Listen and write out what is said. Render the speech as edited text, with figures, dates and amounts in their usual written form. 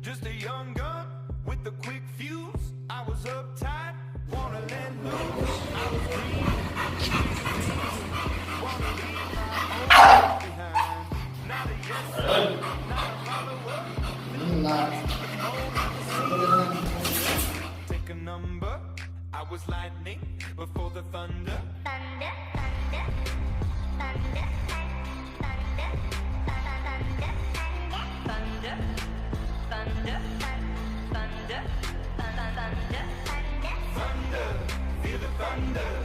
Just a young gun with a quick fuse. I was uptight, wanna let loose. I was green, wanna leave my own life behind. Not a yes sir, not a follower. Take a number. I was lightning before the thunder. Thunder, thunder, thunder, thunder, thunder, thunder, thunder, thunder, thunder, thunder, Thunder, feel the thunder.